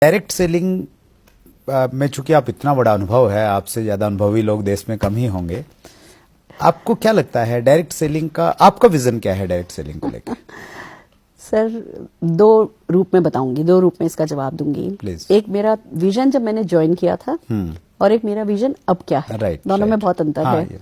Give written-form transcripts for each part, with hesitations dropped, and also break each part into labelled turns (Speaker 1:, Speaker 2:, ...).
Speaker 1: Direct selling में चूंकि आप इतना बड़ा अनुभव है, आपसे ज्यादा अनुभवी लोग देश में कम ही होंगे। आपको क्या लगता है डायरेक्ट सेलिंग का, आपका विजन क्या है डायरेक्ट सेलिंग को लेकर?
Speaker 2: सर, दो रूप में बताऊंगी, दो रूप में इसका जवाब दूंगी।
Speaker 1: प्लीज।
Speaker 2: एक मेरा विजन जब मैंने ज्वाइन किया था और एक मेरा विजन अब क्या है। दोनों में बहुत अंतर है।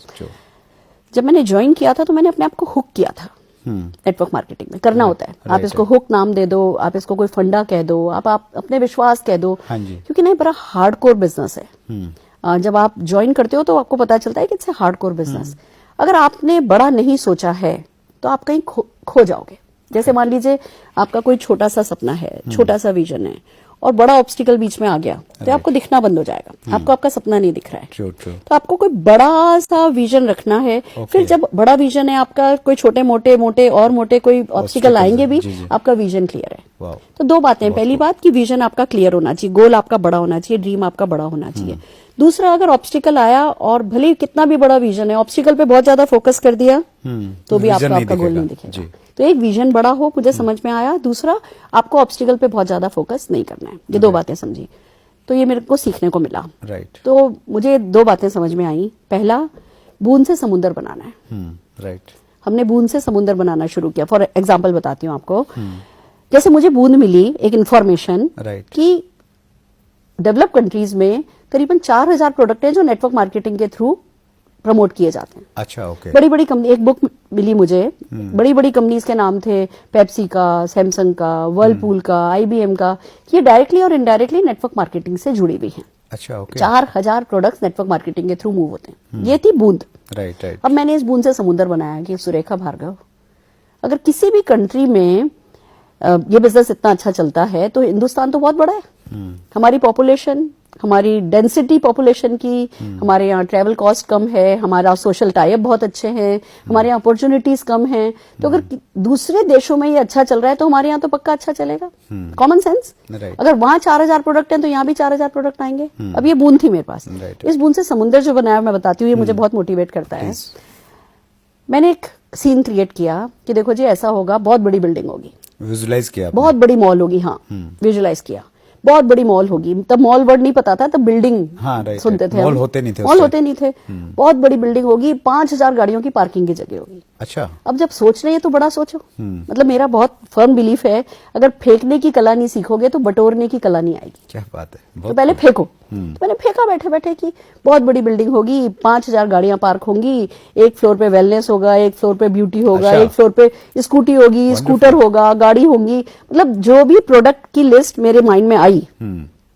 Speaker 2: जब मैंने ज्वाइन किया था तो मैंने अपने आप को हुक किया था। नेटवर्क मार्केटिंग में करना होता है, आप इसको हुक नाम दे दो, आप इसको कोई फंडा कह दो, आप अपने विश्वास कह दो, क्योंकि नहीं, बड़ा हार्डकोर बिजनेस है। जब आप ज्वाइन करते हो तो आपको पता चलता है कि इट्स हार्डकोर बिजनेस। अगर आपने बड़ा नहीं सोचा है तो आप कहीं खो जाओगे। जैसे मान लीजिए आपका कोई छोटा सा सपना है, छोटा सा विजन है और बड़ा ऑब्स्टिकल बीच में आ गया तो आपको दिखना बंद हो जाएगा, आपको आपका सपना नहीं दिख रहा है। तो आपको कोई बड़ा सा विजन रखना है। फिर जब बड़ा विजन है आपका, कोई छोटे मोटे कोई ऑब्स्टिकल आएंगे भी, आपका विजन क्लियर है। तो दो बातें, पहली बात कि विजन आपका क्लियर होना चाहिए, गोल आपका बड़ा होना चाहिए, ड्रीम आपका बड़ा होना चाहिए। दूसरा, अगर ऑब्स्टिकल आया और भले कितना भी बड़ा विजन है, ऑब्स्टिकल पे बहुत ज्यादा फोकस कर दिया तो भी आपका गोल नहीं दिखेगा। तो एक विजन बड़ा हो, मुझे समझ में आया। दूसरा, आपको ऑब्स्टिकल पे बहुत ज्यादा फोकस नहीं करना है। ये दो बातें समझी तो ये मेरे को सीखने को मिला। तो मुझे दो बातें समझ में आई। पहला, बूंद से समुद्र बनाना है। हमने बूंद से समुद्र बनाना शुरू किया। फॉर एग्जाम्पल बताती हूँ आपको। जैसे मुझे बूंद मिली एक इन्फॉर्मेशन कि डेवलप कंट्रीज में करीबन 4000 प्रोडक्ट हैं जो नेटवर्क मार्केटिंग के थ्रू प्रमोट किए जाते हैं।
Speaker 1: अच्छा, ओके।
Speaker 2: बड़ी बड़ी कंपनी, एक बुक मिली मुझे, बड़ी बड़ी कंपनीज के नाम थे, पेप्सी का, सैमसंग का, वर्लपूल का, IBM का। ये डायरेक्टली और इनडायरेक्टली नेटवर्क मार्केटिंग से जुड़ी हुई हैं।
Speaker 1: अच्छा, ओके।
Speaker 2: 4000 प्रोडक्ट्स नेटवर्क मार्केटिंग के थ्रू मूव होते हैं। ये थी बूंद।
Speaker 1: राइट।
Speaker 2: अब मैंने इस बूंद से समुद्र बनाया कि सुरेखा भार्गव, अगर किसी भी कंट्री में ये बिजनेस इतना अच्छा चलता है तो हिंदुस्तान तो बहुत बड़ा है। हमारी पॉपुलेशन, हमारी डेंसिटी पॉपुलेशन की, हमारे यहाँ ट्रैवल कॉस्ट कम है, हमारा सोशल टाइप बहुत अच्छे हैं, हमारे यहाँ अपॉर्चुनिटीज कम हैं। तो अगर दूसरे देशों में ये अच्छा चल रहा है तो हमारे यहाँ तो पक्का अच्छा चलेगा। Common sense. अगर वहां 4000 प्रोडक्ट हैं तो यहाँ भी 4000 प्रोडक्ट आएंगे। अब ये बूंद थी मेरे पास। इस बूंद से समुद्र जो बनाया मैं बताती हूँ, ये मुझे बहुत मोटिवेट करता है। मैंने एक सीन क्रिएट किया कि देखो जी, ऐसा होगा, बहुत बड़ी बिल्डिंग होगी,
Speaker 1: विजुलाइज किया,
Speaker 2: बहुत बड़ी मॉल होगी। हाँ, विजुलाइज किया, बहुत बड़ी मॉल होगी। तब मॉल वर्ड नहीं पता था, तब बिल्डिंग सुनते थे।
Speaker 1: मॉल होते नहीं थे,
Speaker 2: मॉल होते नहीं थे। बहुत बड़ी बिल्डिंग होगी, 5000 गाड़ियों की पार्किंग की जगह होगी।
Speaker 1: अच्छा।
Speaker 2: अब जब सोच रहे हैं तो बड़ा सोचो। मतलब मेरा बहुत फर्म बिलीफ है, अगर फेंकने की कला नहीं सीखोगे तो बटोरने की कला नहीं आएगी।
Speaker 1: क्या बात है।
Speaker 2: तो पहले फेंको। तो मैंने फेंका बैठे बैठे कि बहुत बड़ी बिल्डिंग होगी, 5000 गाड़ियां पार्क होंगी, एक फ्लोर पे वेलनेस होगा, एक फ्लोर पे ब्यूटी होगा, एक फ्लोर पे स्कूटी होगी, स्कूटर होगा, गाड़ी होंगी। मतलब जो भी प्रोडक्ट की लिस्ट मेरे माइंड में आई,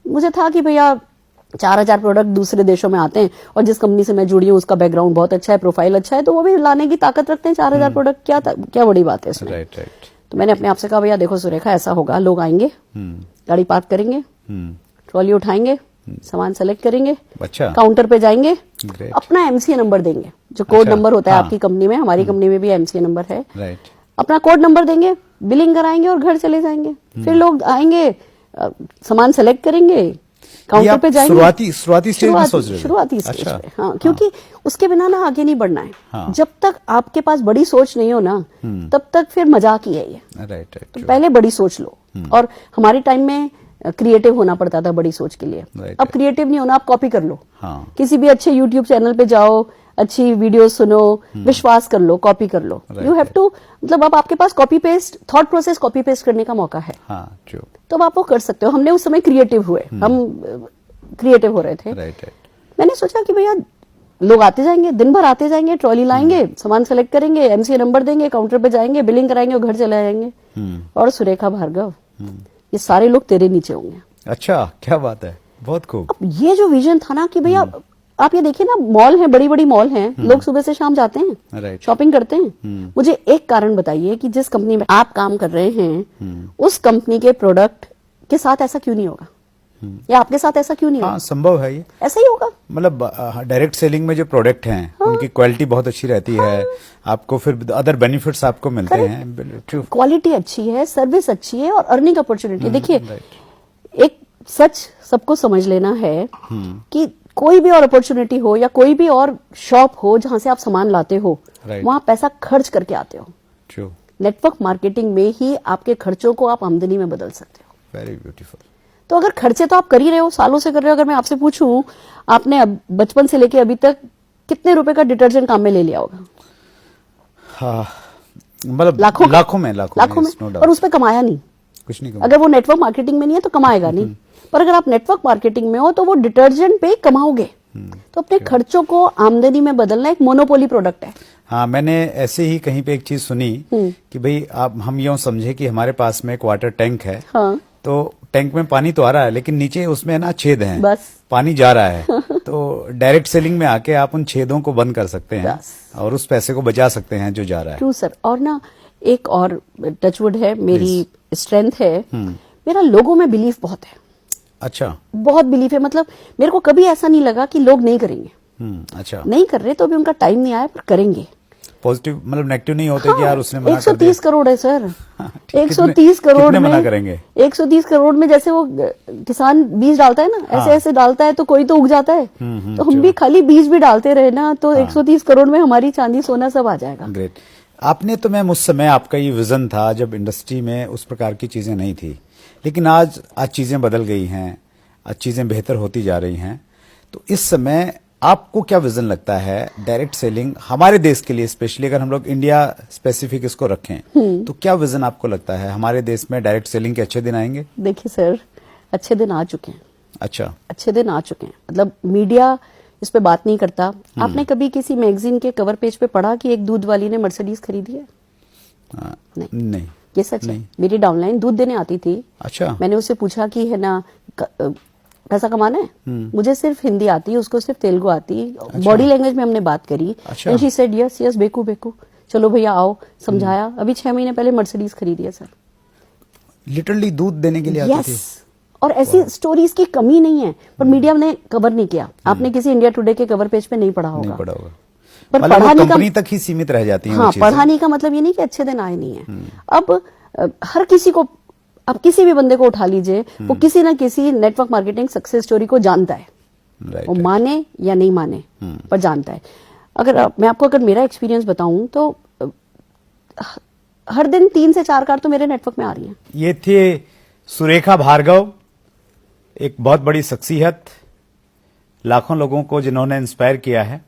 Speaker 2: मुझे था कि भैया 4000 प्रोडक्ट दूसरे देशों में आते हैं और जिस कंपनी से मैं जुड़ी हूँ उसका बैकग्राउंड बहुत अच्छा है, प्रोफाइल अच्छा है, तो वो भी लाने की ताकत रखते हैं। 4000 प्रोडक्ट क्या बड़ी बात है इसमें। तो मैंने अपने आप से कहा, भैया देखो सुरेखा, ऐसा होगा, लोग आएंगे, गाड़ी पार्क करेंगे, ट्रॉली उठाएंगे, सामान सेलेक्ट करेंगे, काउंटर पे जाएंगे, अपना MCA नंबर देंगे, जो कोड नंबर होता है आपकी कंपनी में, हमारी कंपनी में भी MCA नंबर है। अपना कोड नंबर देंगे, बिलिंग कराएंगे और घर चले जाएंगे। फिर लोग आएंगे, सामान सेलेक्ट करेंगे, काउंटर पे जाएंगे।
Speaker 1: शुरुआती स्टेज में सोच रहे हैं।
Speaker 2: शुरुआती स्टेज पे, हाँ, क्योंकि उसके बिना ना आगे नहीं बढ़ना है। जब तक आपके पास बड़ी सोच नहीं हो ना, तब तक फिर मजाक ही है ये। तो पहले बड़ी सोच लो। और हमारे टाइम में क्रिएटिव होना पड़ता था बड़ी सोच के लिए। अब क्रिएटिव नहीं होना, आप कॉपी कर लो। किसी भी अच्छे यूट्यूब चैनल पे जाओ, अच्छी वीडियो सुनो, विश्वास कर लो, कॉपी कर लो। यू हैव टू, मतलब अब आपके पास copy paste, thought process copy paste करने का मौका है। तो अब आप वो कर सकते हो। हमने उस समय क्रिएटिव हुए, हम क्रिएटिव हो रहे थे। मैंने सोचा कि भैया लोग आते जाएंगे, दिन भर आते जाएंगे, ट्रॉली लाएंगे, सामान सेलेक्ट करेंगे, MCA नंबर देंगे, काउंटर पे जाएंगे, बिलिंग कराएंगे और घर चले जाएंगे। और सुरेखा भार्गव, ये सारे लोग तेरे नीचे होंगे। अच्छा, क्या बात है, बहुत खूब। अब ये जो विजन था ना कि भैया आप ये देखिए ना, मॉल है, बड़ी बड़ी मॉल हैं, लोग सुबह से शाम जाते हैं, शॉपिंग करते हैं। मुझे एक कारण बताइए कि जिस कंपनी में आप काम कर रहे हैं उस कंपनी के प्रोडक्ट के साथ ऐसा क्यों नहीं होगा, या आपके साथ ऐसा क्यों नहीं होगा? संभव है, ये ऐसा ही होगा। मतलब डायरेक्ट सेलिंग में जो प्रोडक्ट हैं उनकी क्वालिटी बहुत अच्छी रहती है, आपको फिर अदर बेनिफिट्स आपको मिलते हैं, क्वालिटी अच्छी है, सर्विस अच्छी है और अर्निंग अपॉर्चुनिटी। देखिए, एक सच सबको समझ लेना है कि कोई भी और अपॉर्चुनिटी हो या कोई भी और शॉप हो जहां से आप सामान लाते हो, वहां पैसा खर्च करके आते हो। नेटवर्क मार्केटिंग में ही आपके खर्चों को आप आमदनी में बदल सकते हो। Very beautiful. तो अगर खर्चे तो आप कर ही रहे हो, सालों से कर रहे हो, अगर मैं आपसे पूछूं आपने बचपन से लेके अभी तक कितने रुपए का डिटर्जेंट काम में ले लिया होगा?
Speaker 1: हाँ, मतलब
Speaker 2: लाखों
Speaker 1: में
Speaker 2: और उस पर कमाया नहीं,
Speaker 1: कुछ नहीं
Speaker 2: अगर वो नेटवर्क मार्केटिंग में नहीं है तो कमाएगा नहीं, पर अगर आप नेटवर्क मार्केटिंग में हो तो वो डिटर्जेंट पे कमाओगे। तो अपने खर्चों को आमदनी में बदलना एक मोनोपोली प्रोडक्ट है।
Speaker 1: हाँ, मैंने ऐसे ही कहीं पे एक चीज सुनी कि भाई हम यूं समझे कि हमारे पास में एक वाटर टैंक है,
Speaker 2: हाँ।
Speaker 1: तो टैंक में पानी तो आ रहा है लेकिन नीचे उसमें ना छेद हैं,
Speaker 2: बस
Speaker 1: पानी जा रहा है तो डायरेक्ट सेलिंग में आके आप उन छेदों को बंद कर सकते हैं और उस पैसे को बचा सकते हैं जो जा रहा है।
Speaker 2: True sir. और ना एक और टचवुड है, मेरी स्ट्रेंथ है, मेरा लोगों में बिलीफ बहुत है।
Speaker 1: अच्छा,
Speaker 2: बहुत बिलीफ है, मतलब मेरे को कभी ऐसा नहीं लगा कि लोग नहीं करेंगे।
Speaker 1: अच्छा,
Speaker 2: नहीं कर रहे तो अभी उनका टाइम नहीं आया, पर करेंगे।
Speaker 1: पॉजिटिव मतलब नेगेटिव नहीं होते कि यार उसने मना कर
Speaker 2: 130 करोड़ है सर।
Speaker 1: 130
Speaker 2: करोड़ में
Speaker 1: मना करेंगे?
Speaker 2: 130 करोड़ में जैसे वो किसान बीज डालता है ना, ऐसे ऐसे डालता है तो कोई तो उग जाता है। तो हम भी खाली बीज भी डालते रहे ना तो 130 करोड़ में हमारी चांदी सोना सब आ जाएगा।
Speaker 1: ग्रेट। आपने तो मैम उस समय आपका ये विजन था जब इंडस्ट्री में उस प्रकार की चीजें नहीं थी, लेकिन आज चीजें बदल गई हैं, आज चीजें बेहतर होती जा रही हैं। तो इस समय आपको क्या विजन लगता है डायरेक्ट सेलिंग हमारे देश के लिए, स्पेशली अगर हम लोग इंडिया स्पेसिफिक इसको रखें तो क्या विजन आपको लगता है हमारे देश में डायरेक्ट सेलिंग के अच्छे दिन आएंगे?
Speaker 2: देखिए सर, अच्छे दिन आ चुके हैं।
Speaker 1: अच्छा,
Speaker 2: अच्छे दिन आ चुके हैं, मतलब मीडिया इस पे बात नहीं करता। आपने कभी किसी मैगजीन के कवर पेज पे पढ़ा कि एक दूध वाली ने मर्सिडीज खरीदी है?
Speaker 1: नहीं,
Speaker 2: ये सच है। मेरी डाउनलाइन दूध देने आती थी।
Speaker 1: अच्छा,
Speaker 2: मैंने उससे पूछा कि है ना पैसा कमाना है? मुझे सिर्फ हिंदी आती है, उसको सिर्फ तेलुगु आती है।
Speaker 1: अच्छा।
Speaker 2: बॉडी लैंग्वेज में हमने बात करी।
Speaker 1: अच्छा।
Speaker 2: And she said yes yes बेकू बेकू, चलो भैया आओ, समझाया। अभी 6 महीने पहले मर्सिडीज खरीदी है सर।
Speaker 1: लिटरली दूध देने के लिए आती थी।
Speaker 2: और ऐसी स्टोरीज की कमी नहीं है, पर मीडिया ने कवर नहीं किया। आपने किसी इंडिया टुडे के कवर पेज पे नहीं पढ़ा होगा।
Speaker 1: पर पढ़ाने कंपनी तक ही सीमित रह जाती है।
Speaker 2: हाँ, पढ़ाने का मतलब ये नहीं कि अच्छे दिन आए नहीं है। अब हर किसी को, अब किसी भी बंदे को उठा लीजिए, वो किसी ना किसी नेटवर्क मार्केटिंग सक्सेस स्टोरी को जानता है। वो माने या नहीं माने, पर जानता है। मैं आपको अगर मेरा एक्सपीरियंस बताऊं तो हर दिन 3 से 4 कार तो मेरे नेटवर्क में आ रही हैं।
Speaker 1: ये थे सुरेखा भार्गव, एक बहुत बड़ी शख्सियत, लाखों लोगों को जिन्होंने इंस्पायर किया है।